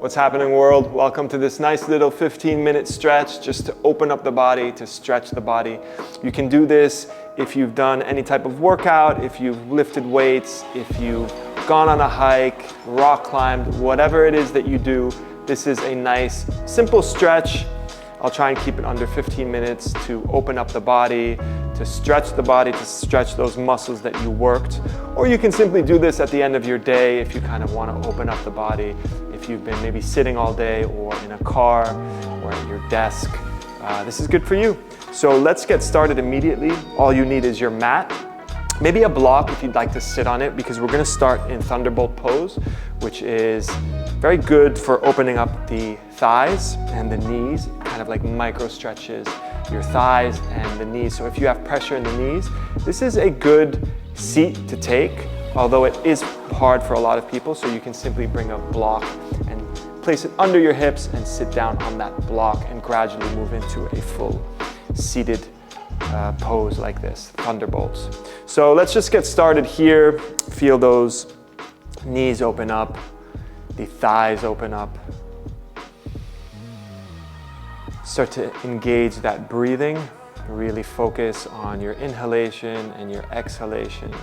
What's happening, world? Welcome to this nice little 15-minute stretch just to open up the body, to stretch the body. You can do this if you've done any type of workout, if you've lifted weights, if you've gone on a hike, rock climbed, whatever it is that you do. This is a nice, simple stretch. I'll try and keep it under 15 minutes to open up the body, to stretch the body, to stretch those muscles that you worked. Or you can simply do this at the end of your day if you kind of want to open up the body. If you've been maybe sitting all day or in a car or at your desk, this is good for you. So let's get started immediately. All you need is your mat. Maybe a block if you'd like to sit on it, because we're going to start in Thunderbolt pose, which is very good for opening up the thighs and the knees, kind of like micro stretches your thighs and the knees. So if you have pressure in the knees, this is a good seat to take, although it is hard for a lot of people. So you can simply bring a block and place it under your hips and sit down on that block and gradually move into a full seated pose like this, Thunderbolts. So let's just get started here. Feel those knees open up, the thighs open up. Start to engage that breathing. Really focus on your inhalation and your exhalation.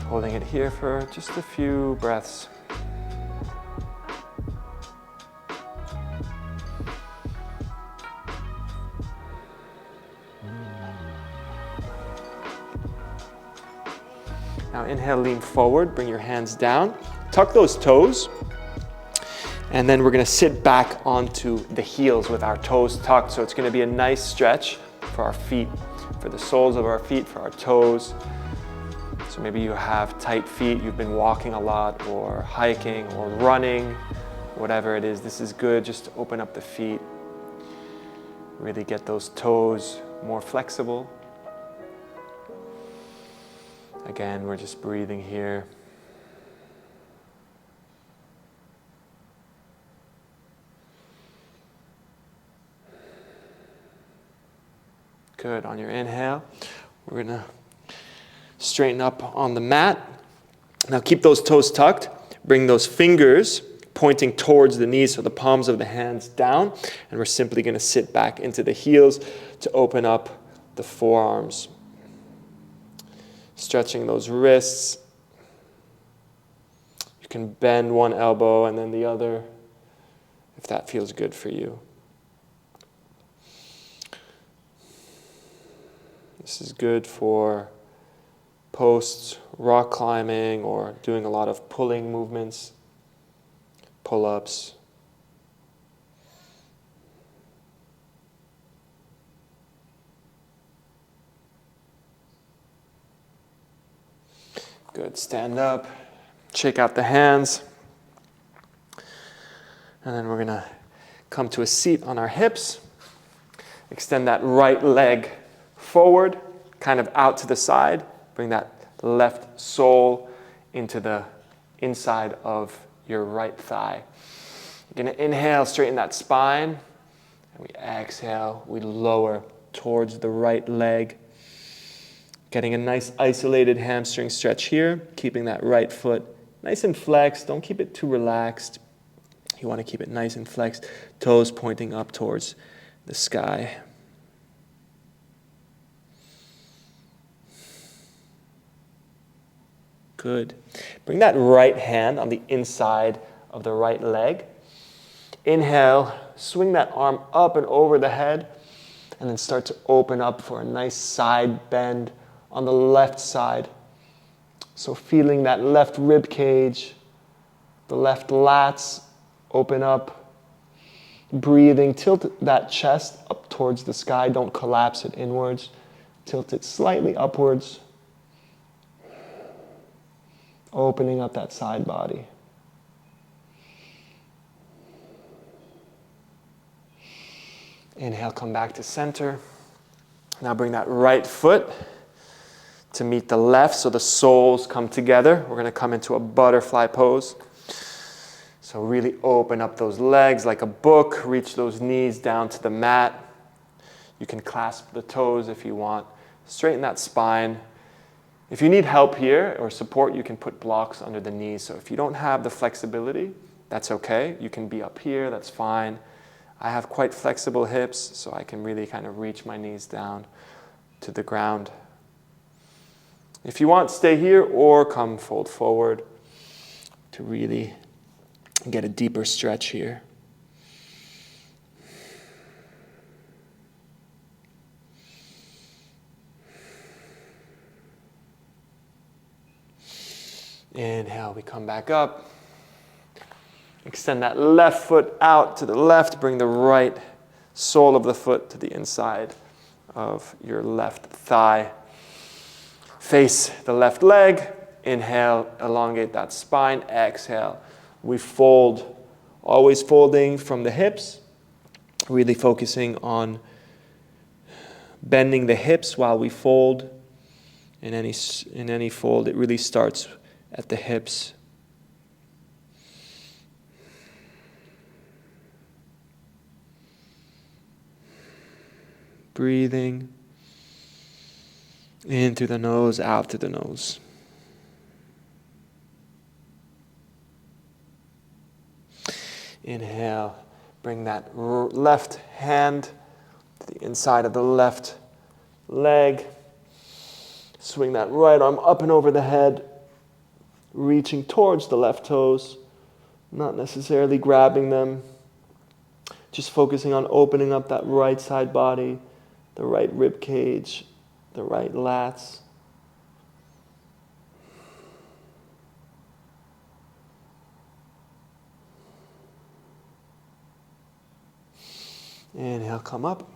Holding it here for just a few breaths. Now inhale, lean forward, bring your hands down, tuck those toes, and then we're gonna sit back onto the heels with our toes tucked. So it's gonna be a nice stretch for our feet, for the soles of our feet, for our toes. So maybe you have tight feet, you've been walking a lot or hiking or running, whatever it is, this is good just to open up the feet. Really get those toes more flexible. Again, we're just breathing here. Good. On your inhale, we're gonna straighten up on the mat. Now keep those toes tucked. Bring those fingers pointing towards the knees, so the palms of the hands down. And we're simply gonna sit back into the heels to open up the forearms. Stretching those wrists. You can bend one elbow and then the other, if that feels good for you. This is good for post rock climbing or doing a lot of pulling movements, pull-ups. Good, stand up, shake out the hands. And then we're gonna come to a seat on our hips. Extend that right leg forward, kind of out to the side. Bring that left sole into the inside of your right thigh. You're gonna inhale, straighten that spine. And we exhale, we lower towards the right leg. Getting a nice isolated hamstring stretch here, keeping that right foot nice and flexed. Don't keep it too relaxed. You want to keep it nice and flexed. Toes pointing up towards the sky. Good. Bring that right hand on the inside of the right leg. Inhale, swing that arm up and over the head, and then start to open up for a nice side bend on the left side. So feeling that left rib cage, the left lats open up. Breathing, tilt that chest up towards the sky. Don't collapse it inwards. Tilt it slightly upwards. Opening up that side body. Inhale, come back to center. Now bring that right foot to meet the left, so the soles come together. We're gonna come into a butterfly pose. So really open up those legs like a book, reach those knees down to the mat. You can clasp the toes if you want. Straighten that spine. If you need help here or support, you can put blocks under the knees. So if you don't have the flexibility, that's okay. You can be up here, that's fine. I have quite flexible hips, so I can really kind of reach my knees down to the ground. If you want, stay here or come fold forward to really get a deeper stretch here. Inhale, we come back up. Extend that left foot out to the left. Bring the right sole of the foot to the inside of your left thigh. Face the left leg. Inhale, elongate that spine. Exhale, we fold. Always folding from the hips. Really focusing on bending the hips while we fold. In any fold, it really starts at the hips. Breathing in through the nose, out through the nose. Inhale, bring that left hand to the inside of the left leg. Swing that right arm up and over the head, reaching towards the left toes, not necessarily grabbing them. Just focusing on opening up that right side body, the right rib cage, the right lats. Inhale, come up.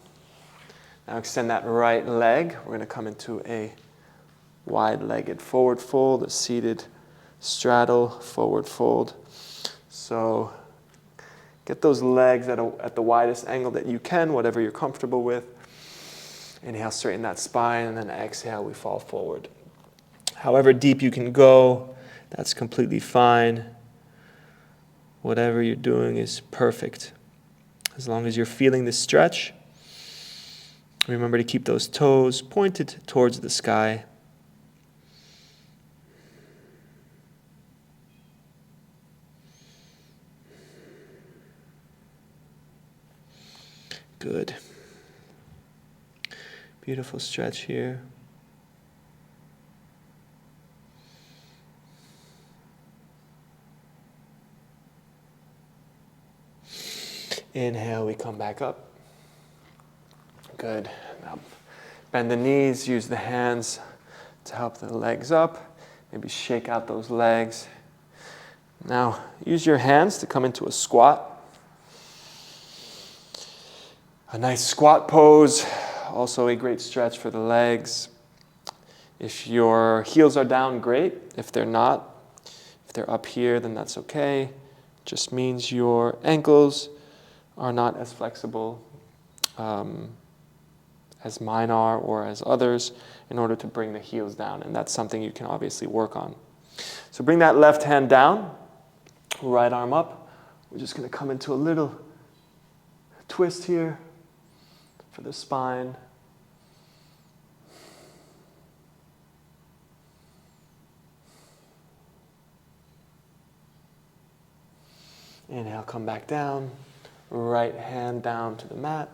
Now extend that right leg. We're going to come into a wide-legged forward fold, a seated straddle, forward fold. So get those legs at the widest angle that you can, whatever you're comfortable with. Inhale, straighten that spine, and then exhale, we fall forward. However deep you can go, that's completely fine. Whatever you're doing is perfect. As long as you're feeling the stretch, remember to keep those toes pointed towards the sky. Good. Beautiful stretch here. Inhale, we come back up. Good. Now bend the knees, use the hands to help the legs up. Maybe shake out those legs. Now use your hands to come into a squat. A nice squat pose, also a great stretch for the legs. If your heels are down, great. If they're not, if they're up here, then that's okay. Just means your ankles are not as flexible as mine are or as others in order to bring the heels down. And that's something you can obviously work on. So bring that left hand down, right arm up. We're just going to come into a little twist here for the spine. Inhale, come back down. Right hand down to the mat.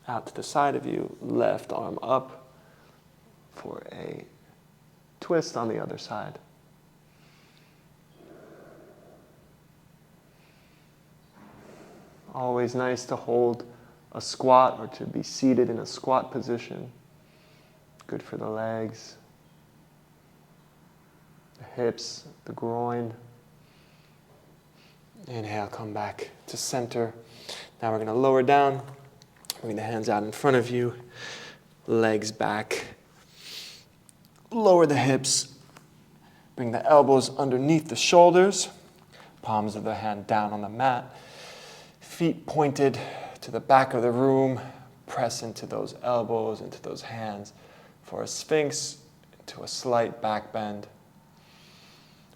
Out to the side of you. Left arm up for a twist on the other side. Always nice to hold a squat or to be seated in a squat position. Good for the legs, the hips, the groin. Inhale, come back to center. Now we're going to lower down. Bring the hands out in front of you. Legs back. Lower the hips. Bring the elbows underneath the shoulders. Palms of the hand down on the mat. Feet pointed to the back of the room. Press into those elbows, into those hands for a sphinx, into a slight back bend.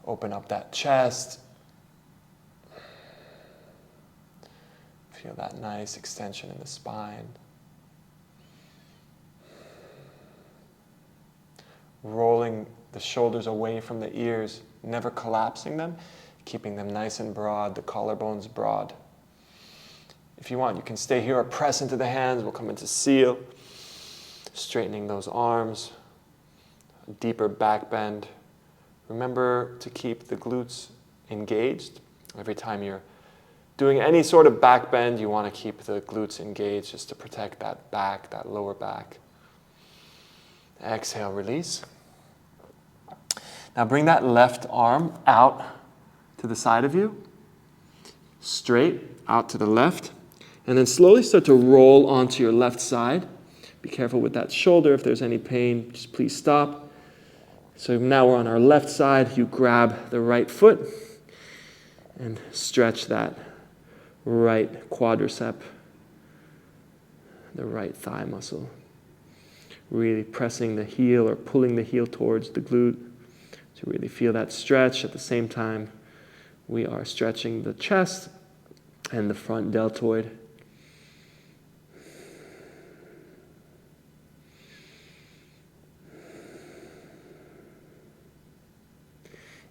Open up that chest. Feel that nice extension in the spine. rolling the shoulders away from the ears, never collapsing them, keeping them nice and broad, the collarbones broad. If you want, you can stay here or press into the hands. We'll come into seal, straightening those arms, deeper back bend. Remember to keep the glutes engaged. Every time you're doing any sort of back bend, you want to keep the glutes engaged just to protect that back, that lower back. Exhale, release. Now bring that left arm out to the side of you, straight out to the left, and then slowly start to roll onto your left side. Be careful with that shoulder. If there's any pain, just please stop. So now we're on our left side. You grab the right foot and stretch that right quadricep, the right thigh muscle. Really pressing the heel or pulling the heel towards the glute to really feel that stretch. At the same time, we are stretching the chest and the front deltoid.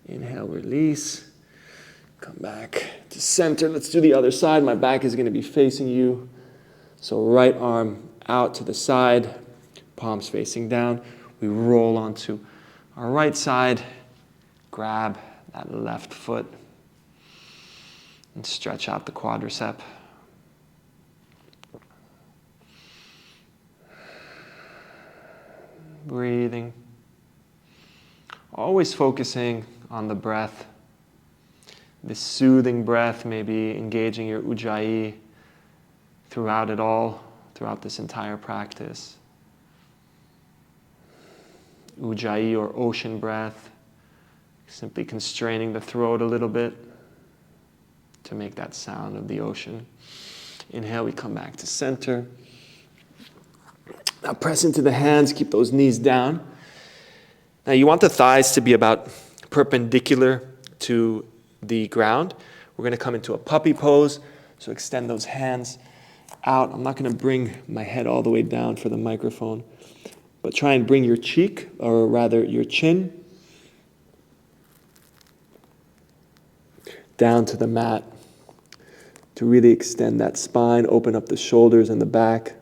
Inhale, release. Come back to center. Let's do the other side. My back is going to be facing you. So right arm out to the side, palms facing down. We roll onto our right side. Grab that left foot and stretch out the quadricep. Breathing. Always focusing on the breath. This soothing breath, maybe engaging your ujjayi throughout it all, throughout this entire practice. Ujjayi or ocean breath, simply constraining the throat a little bit to make that sound of the ocean. Inhale, we come back to center. Now press into the hands, keep those knees down. Now you want the thighs to be about perpendicular to the ground. We're going to come into a puppy pose, so extend those hands out. I'm not going to bring my head all the way down for the microphone, but try and bring your cheek, or rather your chin, down to the mat to really extend that spine, open up the shoulders and the back.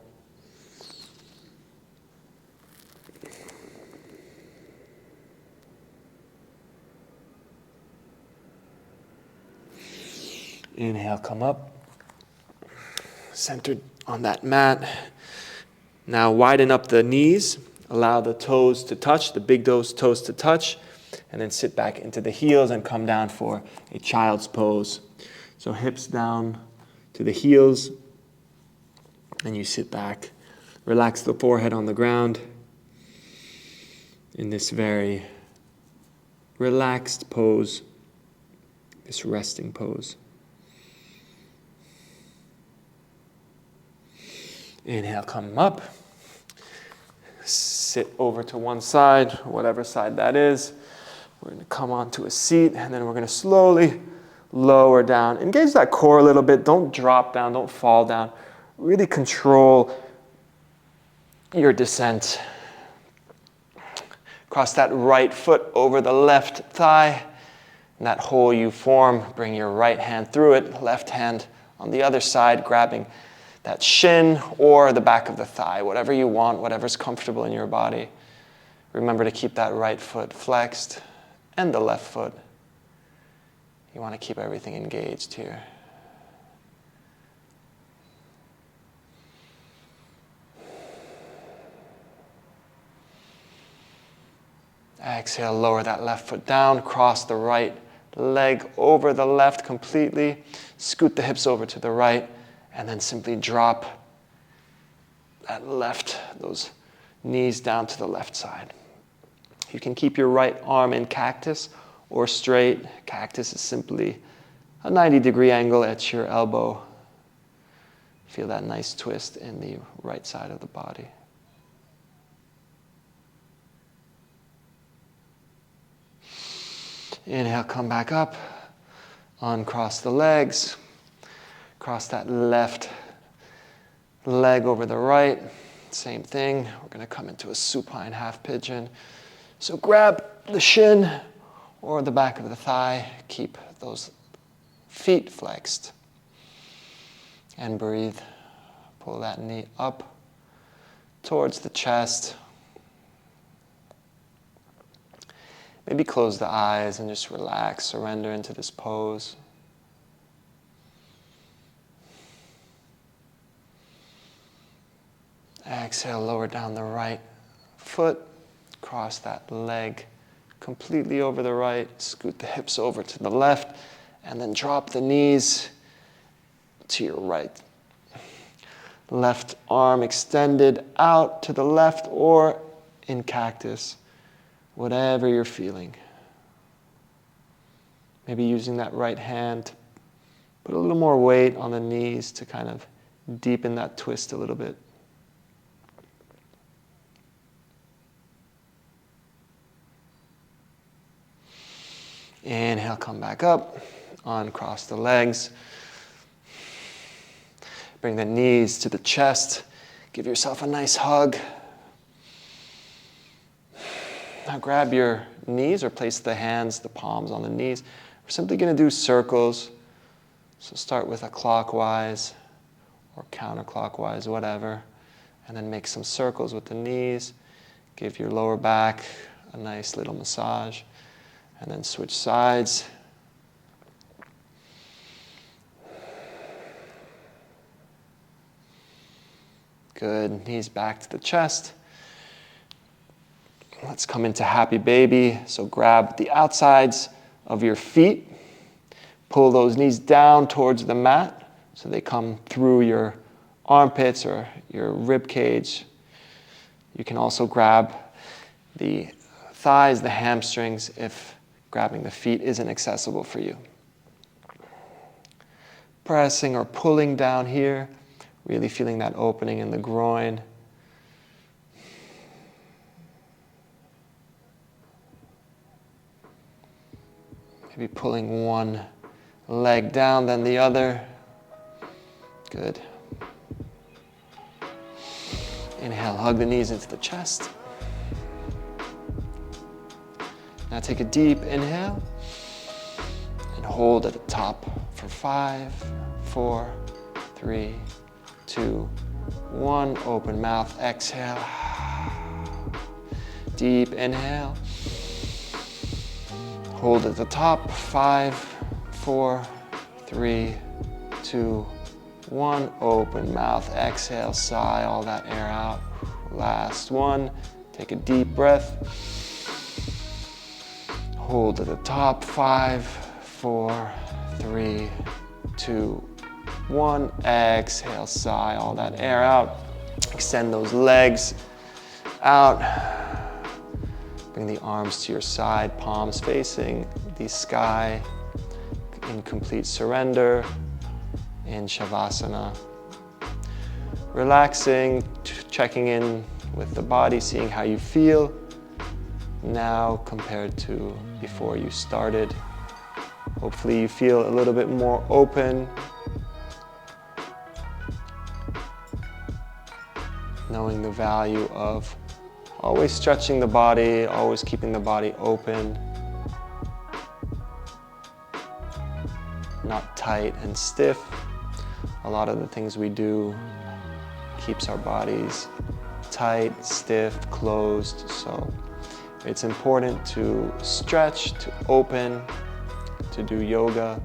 Inhale, come up, centered on that mat. Now widen up the knees, allow the toes to touch, the big toes to touch, and then sit back into the heels and come down for a child's pose. So hips down to the heels, and you sit back. Relax the forehead on the ground in this very relaxed pose, this resting pose. Inhale, come up. Sit over to one side, whatever side that is. We're going to come onto a seat, and then we're going to slowly lower down. Engage that core a little bit. Don't drop down. Don't fall down. Really control your descent. Cross that right foot over the left thigh. And that hole you form, bring your right hand through it, left hand on the other side, grabbing that shin or the back of the thigh, whatever you want, whatever's comfortable in your body. Remember to keep that right foot flexed and the left foot. You want to keep everything engaged here. Exhale, lower that left foot down, cross the right leg over the left completely, scoot the hips over to the right, and then simply drop that left, those knees down to the left side. You can keep your right arm in cactus or straight. Cactus is simply a 90-degree angle at your elbow. Feel that nice twist in the right side of the body. Inhale, come back up, uncross the legs. Cross that left leg over the right. Same thing. We're going to come into a supine half pigeon. So grab the shin or the back of the thigh. Keep those feet flexed. And breathe. Pull that knee up towards the chest. Maybe close the eyes and just relax, surrender into this pose. Exhale, lower down the right foot, cross that leg completely over the right, scoot the hips over to the left, and then drop the knees to your right. Left arm extended out to the left or in cactus, whatever you're feeling. Maybe using that right hand to put a little more weight on the knees to kind of deepen that twist a little bit. Inhale, come back up, uncross the legs. Bring the knees to the chest. Give yourself a nice hug. Now grab your knees or place the hands, the palms on the knees. We're simply going to do circles. So start with a clockwise or counterclockwise, whatever. And then make some circles with the knees. Give your lower back a nice little massage. And then switch sides. Good. Knees back to the chest. Let's come into happy baby. So grab the outsides of your feet. Pull those knees down towards the mat so they come through your armpits or your rib cage. You can also grab the thighs, the hamstrings, if grabbing the feet isn't accessible for you. Pressing or pulling down here, really feeling that opening in the groin. Maybe pulling one leg down, then the other. Good. Inhale, hug the knees into the chest. Now take a deep inhale and hold at the top for 5, 4, 3, 2, 1. Open mouth, exhale. Deep inhale. Hold at the top, 5, 4, 3, 2, 1. Open mouth, exhale, sigh all that air out. Last one. Take a deep breath. Hold at the top, 5, 4, 3, 2, 1. Exhale, sigh all that air out. Extend those legs out. Bring the arms to your side, palms facing the sky in complete surrender in Shavasana. Relaxing, checking in with the body, seeing how you feel now compared to before you started. Hopefully you feel a little bit more open, knowing the value of always stretching the body, always keeping the body open, not tight and stiff. A lot of the things we do keeps our bodies tight, stiff, closed, so it's important to stretch, to open, to do yoga,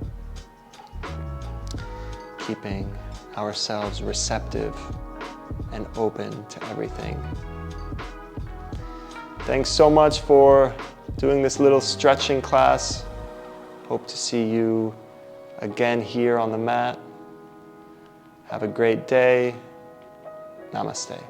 keeping ourselves receptive and open to everything. Thanks so much for doing this little stretching class. Hope to see you again here on the mat. Have a great day. Namaste.